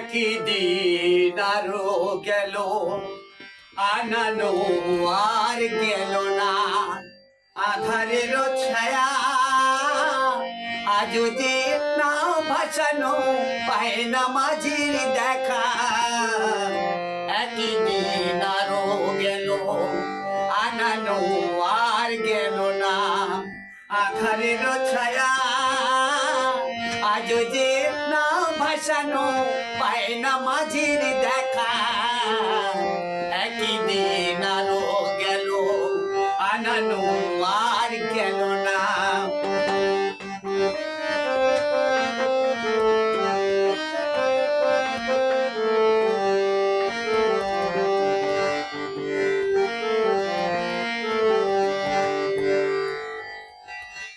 একই দিন আরো গেল, আনানো আর গেল না। আধারের ছায়া আজও যে না ভাসানো, পায় না মাঝির দেখা। একই দিন আরো গেল, আনানো আর গেল না। আধারের ছায়া আজও যে না ভাসানো, পায় না মাঝির দেখা। একই দিন আরো গেল, আনানো আর গেল না।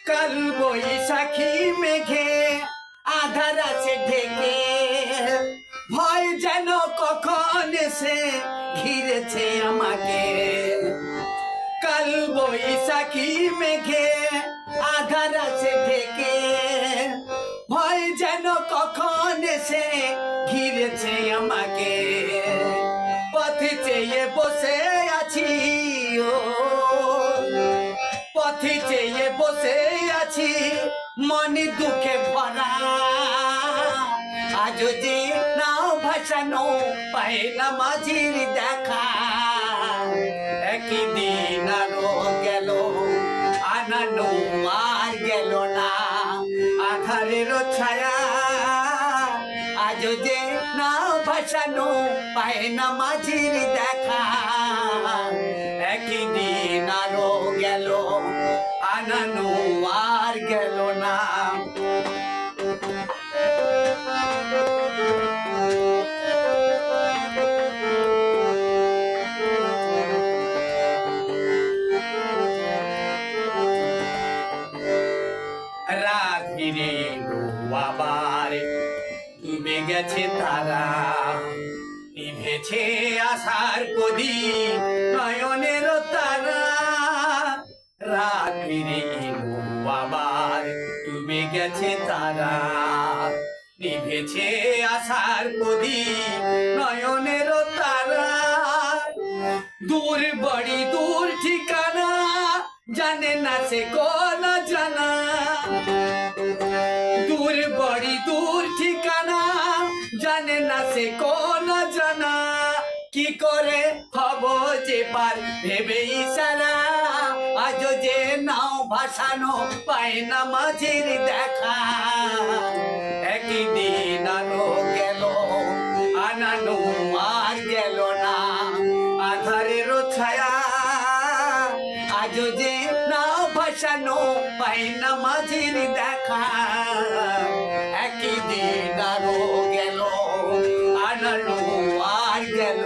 কাল বৈশাখী মেঘে আধার আছে ঢেকে, ভয় যেন কখন এসে ঘিরেছে আমাকে। কাল বৈশাখী মেঘে আধার আছে ঢেকে, ভয় যেন কখন এসে ঘিরেছে আমাকে। পথে চেয়ে বসে আছি, ও পথে চেয়ে বসে আছি, মনে দুঃখে ভরা। আজও যে নাও ভাসানো, পায় না মাঝির দেখা। একই দিন আরো গেল, আনানো আর গেল না। আধারের ছায়া আজও যে নাও ভাসানো, পায় না মাঝির দেখা। একই দিন আরো গেল, আনানো আর গেল না। রাত ফিরে এলো আবার, ডুবে গেছে তারা। নিভেছে আশার প্রদীপ, নয়নের তারা। রাত ফিরে এলো আবার, ডুবে গেছে তারা। নিভেছে আশার প্রদীপ, নয়নের তারা। দূর বড়ি দূর ঠিকানা, জানে না সে কোন জানা। দূর বড়ি দূর ঠিকানা, জানে না সে কোন জানা। কি করে হব যে পার, ভেবে ইশারা। আজও যে নাও ভাসানো, পায় না মাঝির দেখা। একই দিন আরো গেল, আনানো আর গেল না। আধারের ছায়া আজও যে নাও ভাসানো, পায় না মাঝির দেখা। একই দিন আরো গেল, আনানো আর গেল